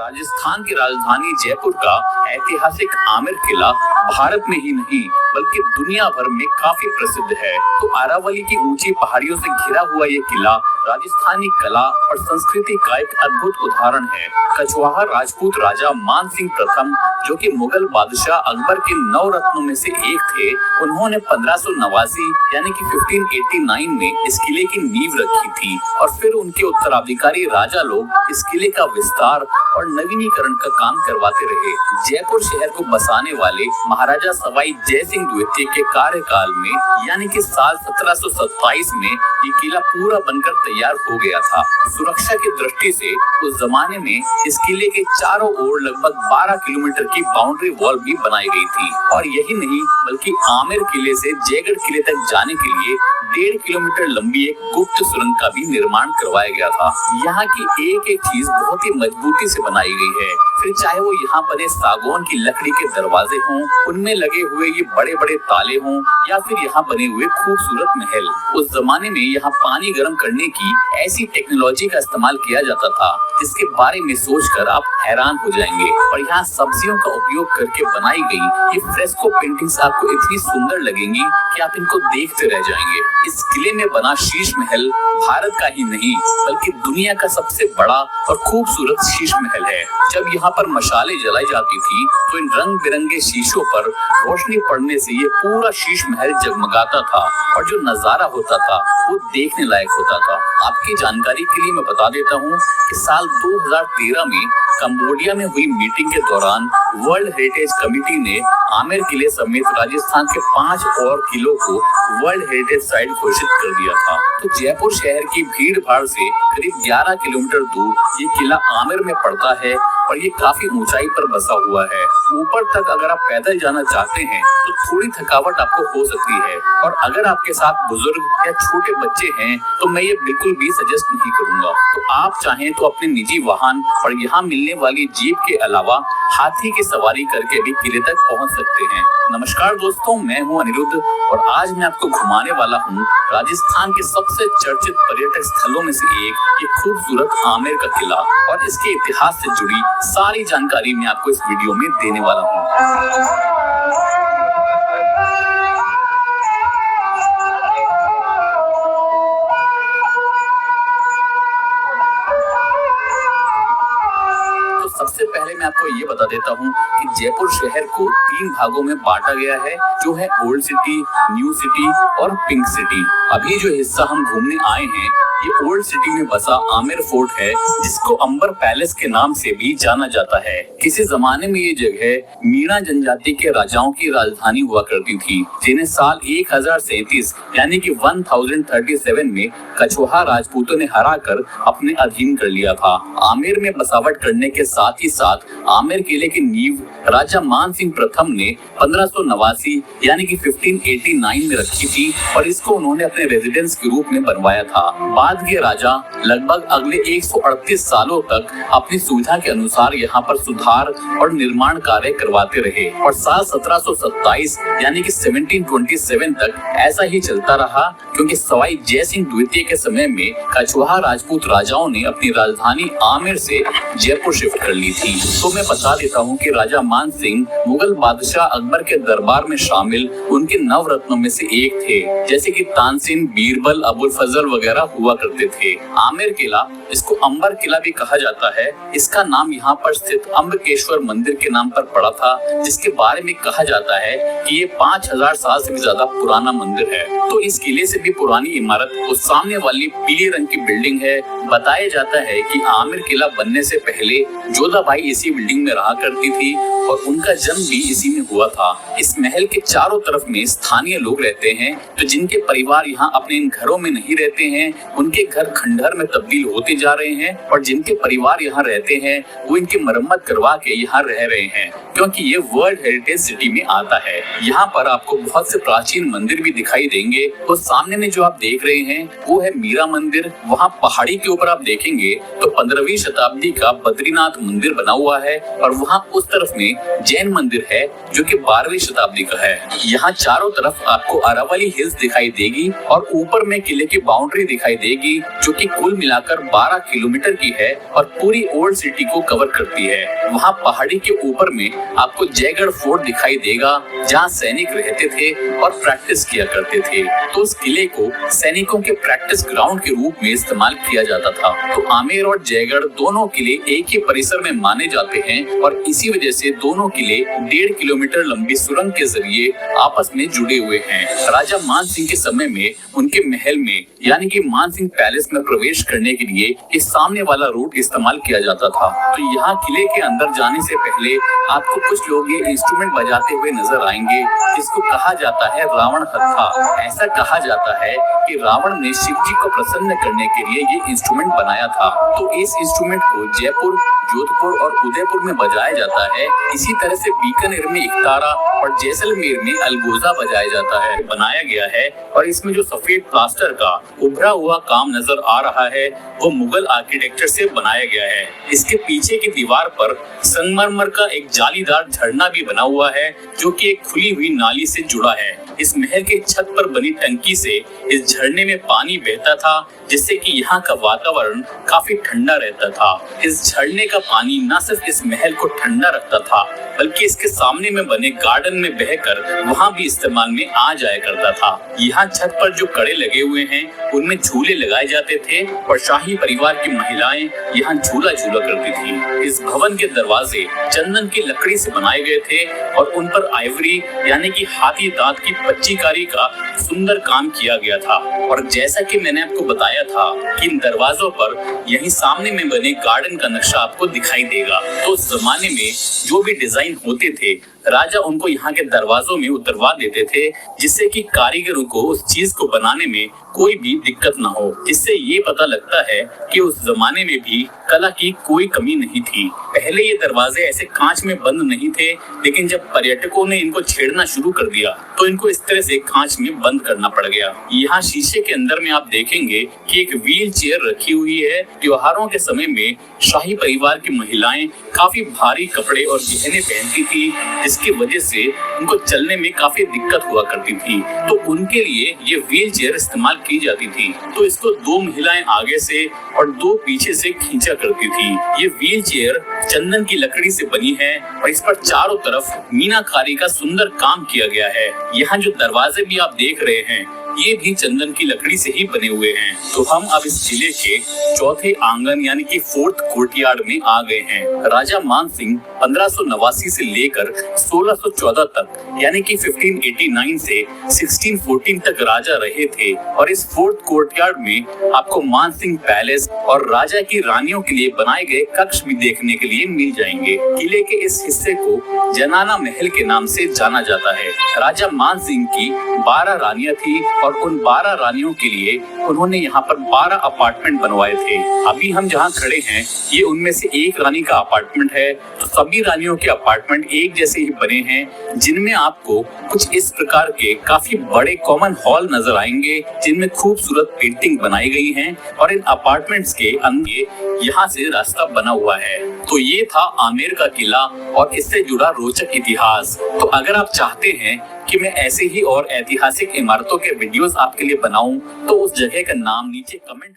राजस्थान की राजधानी जयपुर का ऐतिहासिक आमेर किला भारत में ही नहीं बल्कि दुनिया भर में काफी प्रसिद्ध है। तो अरावली की ऊंची पहाड़ियों से घिरा हुआ ये किला राजस्थानी कला और संस्कृति का एक अद्भुत उदाहरण है। कछवाहा राजपूत राजा मान सिंह प्रथम, जो कि मुगल बादशाह अकबर के 9 रत्नों में से एक थे, उन्होंने 1589 यानी कि 1589 में इस किले की नींव रखी थी और फिर उनके उत्तराधिकारी राजा लोग इस किले का विस्तार और नवीनीकरण का काम करवाते रहे। जयपुर शहर को बसाने वाले महाराजा सवाई जय सिंह द्वितीय के कार्यकाल में यानी कि साल 1727 में ये किला पूरा बनकर तैयार हो गया था। सुरक्षा की दृष्टि से उस जमाने में इस किले के चारों ओर लगभग 12 किलोमीटर की बाउंड्री वॉल भी बनाई गई थी और यही नहीं बल्कि आमेर किले से जयगढ़ किले तक जाने के लिए 1.5 किलोमीटर लंबी एक गुप्त सुरंग का भी निर्माण करवाया गया था। यहाँ की एक एक चीज बहुत ही मजबूती से बनाई गई है, फिर चाहे वो यहाँ बने सागौन की लकड़ी के दरवाजे हों, उनमें लगे हुए ये बड़े बड़े ताले हों या फिर यहाँ बने हुए खूबसूरत महल। उस जमाने में यहाँ पानी गर्म करने की ऐसी टेक्नोलॉजी का इस्तेमाल किया जाता था जिसके बारे में सोचकर आप हैरान हो जाएंगे। और यहाँ सब्जियों का उपयोग करके बनाई गई ये फ्रेस्को पेंटिंग्स आपको इतनी सुंदर लगेंगी कि आप इनको देखते रह जाएंगे। इस किले में बना शीश महल भारत का ही नहीं बल्कि दुनिया का सबसे बड़ा और खूबसूरत शीश महल है। जब यहाँ पर मशाले जलाई जाती थी तो इन रंग बिरंगे शीशों पर रोशनी पड़ने से ये पूरा शीश महल जगमगाता था और जो नजारा होता था वो देखने लायक होता था। आपकी जानकारी के लिए मैं बता देता हूँ कि साल 2013 में कंबोडिया में हुई मीटिंग के दौरान वर्ल्ड हेरिटेज कमेटी ने आमेर किले समेत राजस्थान के 5 और किलों को वर्ल्ड हेरिटेज साइट घोषित कर दिया था। तो जयपुर शहर की भीड़ भाड़ से करीब 11 किलोमीटर दूर ये किला आमेर में पड़ता है और ये काफी ऊंचाई पर बसा हुआ है। ऊपर तक अगर आप पैदल जाना चाहते हैं तो थोड़ी थकावट आपको हो सकती है और अगर आपके साथ बुजुर्ग या छोटे बच्चे हैं तो मैं ये बिल्कुल भी सजेस्ट नहीं करूंगा। तो आप चाहें तो अपने निजी वाहन और यहाँ मिलने वाली जीप के अलावा हाथी की सवारी करके भी किले तक पहुँच सकते हैं। नमस्कार दोस्तों, मैं हूँ अनिरुद्ध और आज मैं आपको घुमाने वाला हूँ राजस्थान के सबसे चर्चित पर्यटक स्थलों में से एक ये खूबसूरत आमेर का किला और इसके इतिहास से जुड़ी सारी जानकारी मैं आपको इस वीडियो में देने वाला हूँ। सबसे पहले मैं आपको ये बता देता हूँ कि जयपुर शहर को 3 भागों में बांटा गया है, जो है ओल्ड सिटी, न्यू सिटी और पिंक सिटी। अभी जो हिस्सा हम घूमने आए हैं ये ओल्ड सिटी में बसा आमेर फोर्ट है, जिसको अंबर पैलेस के नाम से भी जाना जाता है। किसी जमाने में ये जगह मीणा जनजाति के राजाओं की राजधानी हुआ करती थी, जिन्हें साल 1037 यानी कि 1037 में कछवाहा राजपूतों ने हराकर अपने अधीन कर लिया था। आमेर में बसावट करने के साथ ही साथ आमेर किले की नींव राजा मान सिंह प्रथम ने 1589 यानी कि 1589 में रखी थी और इसको उन्होंने अपने रेजिडेंस के रूप में बनवाया था। बाद के राजा लगभग अगले 138 सालों तक अपनी सुविधा के अनुसार यहाँ पर सुधार और निर्माण कार्य करवाते रहे और साल 1727 यानी कि 1727 तक ऐसा ही चलता रहा, क्योंकि सवाई जय सिंह द्वितीय के समय में कछवाहा राजपूत राजाओं ने अपनी राजधानी आमेर से जयपुर शिफ्ट कर ली थी। तो मैं बता देता हूँ कि राजा मान सिंह मुगल बादशाह अकबर के दरबार में शामिल उनके 9 रत्नों में से एक थे, जैसे कि तानसेन, बीरबल, अबुल फजल वगैरह हुआ करते थे। आमेर किला, इसको अंबर किला भी कहा जाता है, इसका नाम यहाँ पर स्थित अम्बकेश्वर मंदिर के नाम पर पड़ा था, जिसके बारे में कहा जाता है कि ये 5000 साल से भी ज्यादा पुराना मंदिर है। तो इस किले से भी पुरानी इमारत उस सामने वाली पीले रंग की बिल्डिंग है। बताया जाता है कि आमेर किला बनने से पहले जोधाबाई इसी बिल्डिंग में रहा करती थी और उनका जन्म भी इसी में हुआ था। इस महल के चारों तरफ में स्थानीय लोग रहते हैं, तो जिनके परिवार यहाँ अपने इन घरों में नहीं रहते हैं उनके घर खंडहर में तब्दील होते जा रहे हैं और जिनके परिवार यहाँ रहते हैं वो इनकी मरम्मत करवा के यहाँ रह रहे हैं, क्योंकि ये वर्ल्ड हेरिटेज सिटी में आता है। यहाँ पर आपको बहुत से प्राचीन मंदिर भी दिखाई देंगे। तो सामने में जो आप देख रहे हैं वो है मीरा मंदिर। वहाँ पहाड़ी के ऊपर आप देखेंगे तो 15वीं शताब्दी का बद्रीनाथ मंदिर बना हुआ है और वहाँ उस तरफ में जैन मंदिर है जो कि 12वीं शताब्दी का है। यहाँ चारों तरफ आपको अरावली हिल्स दिखाई देगी और ऊपर में किले की बाउंड्री दिखाई देगी जो कि कुल मिलाकर 12 किलोमीटर की है और पूरी ओल्ड सिटी को कवर करती है। वहाँ पहाड़ी के ऊपर में आपको जयगढ़ फोर्ट दिखाई देगा जहाँ सैनिक रहते थे और प्रैक्टिस किया करते थे। तो उस किले को सैनिकों के प्रैक्टिस ग्राउंड के रूप में इस्तेमाल किया जाता था। तो आमेर और जयगढ़ दोनों किले एक ही परिसर में माने जाते हैं और इसी वजह से दोनों किले 1.5 किलोमीटर लंबी सुरंग के जरिए आपस में जुड़े हुए हैं। राजा मान सिंह के समय में उनके महल में यानी कि मान सिंह पैलेस में प्रवेश करने के लिए इस सामने वाला रूट इस्तेमाल किया जाता था। तो यहाँ किले के अंदर जाने से पहले आपको कुछ लोग ये इंस्ट्रूमेंट बजाते हुए नजर आएंगे जिसको कहा जाता है रावण हत्था। ऐसा कहा जाता है कि रावण ने शिव जी को प्रसन्न करने के लिए ये इंस्ट्रूमेंट बनाया था। तो इस इंस्ट्रूमेंट को जयपुर, जोधपुर और उदयपुर में बजाया जाता है। इसी तरह से बीकानेर में इकतारा और जैसलमेर में अलगोजा बजाया जाता है, बनाया गया है। और इसमें जो सफेद प्लास्टर का उभरा हुआ काम नजर आ रहा है वो मुगल आर्किटेक्चर से बनाया गया है। इसके पीछे की दीवार पर संगमरमर का एक जालीदार झरना भी बना हुआ है जो कि एक खुली हुई नाली से जुड़ा है। इस महल के छत पर बनी टंकी से इस झरने में पानी बहता था जिससे कि यहाँ का वातावरण काफी ठंडा रहता था। इस झरने का पानी न सिर्फ इस महल को ठंडा रखता था बल्कि इसके सामने में बने गार्डन में बहकर वहाँ भी इस्तेमाल में आ जाया करता था। यहाँ छत पर जो कड़े लगे हुए हैं उनमें झूले लगाए जाते थे और शाही परिवार की महिलाएं यहाँ झूला झूला करती थी। इस भवन के दरवाजे चंदन की लकड़ी से बनाए गए थे और उन पर आइवरी यानी कि हाथी दांत की पच्चीकारी का सुंदर काम किया गया था। और जैसा कि मैंने आपको बताया था कि इन दरवाजों पर यहीं सामने में बने गार्डन का नक्शा आपको दिखाई देगा। तो उस जमाने में जो भी डिजाइन होते थे राजा उनको यहाँ के दरवाजों में उतरवा देते थे जिससे कि कारीगरों को उस चीज को बनाने में कोई भी दिक्कत ना हो। जिससे ये पता लगता है कि उस जमाने में भी कला की कोई कमी नहीं थी। पहले ये दरवाजे ऐसे कांच में बंद नहीं थे लेकिन जब पर्यटकों ने इनको छेड़ना शुरू कर दिया तो इनको इस तरह से कांच में बंद करना पड़ गया। यहाँ शीशे के अंदर में आप देखेंगे कि एक व्हील चेयर रखी हुई है। त्योहारों के समय में शाही परिवार की महिलाएं काफी भारी कपड़े और गहने पहनती थी जिसकी वजह से उनको चलने में काफी दिक्कत हुआ करती थी। तो उनके लिए ये व्हील चेयर इस्तेमाल की जाती थी। तो इसको 2 महिलाएं आगे से और 2 पीछे से खींचा करती थी। ये व्हील चेयर चंदन की लकड़ी से बनी है और इस पर चारों तरफ मीनाकारी का सुंदर काम किया गया है। यहाँ जो दरवाजे भी आप देख रहे हैं ये भी चंदन की लकड़ी से ही बने हुए हैं। तो हम अब इस किले के चौथे आंगन यानी कि 4th कोर्टयार्ड में आ गए हैं। राजा मान सिंह 1589 से लेकर 1614 तक यानी कि 1589 से 1614 तक राजा रहे थे। और इस 4th कोर्टयार्ड में आपको मान सिंह पैलेस और राजा की रानियों के लिए बनाए गए कक्ष भी देखने के लिए मिल जाएंगे। किले के इस हिस्से को जनाना महल के नाम से जाना जाता है। राजा मान सिंह की 12 रानियां थी और उन 12 रानियों के लिए उन्होंने यहाँ पर 12 अपार्टमेंट बनवाए थे। अभी हम जहाँ खड़े हैं ये उनमें से एक रानी का अपार्टमेंट है। तो सभी रानियों के अपार्टमेंट एक जैसे ही बने हैं जिनमें आपको कुछ इस प्रकार के काफी बड़े कॉमन हॉल नजर आएंगे जिनमें खूबसूरत पेंटिंग बनाई गई हैं और इन अपार्टमेंट्स के अंदर यहाँ से रास्ता बना हुआ है। तो ये था आमेर का किला और इससे जुड़ा रोचक इतिहास। तो अगर आप चाहते हैं कि मैं ऐसे ही और ऐतिहासिक इमारतों के वीडियोस आपके लिए बनाऊं तो उस जगह का नाम नीचे कमेंट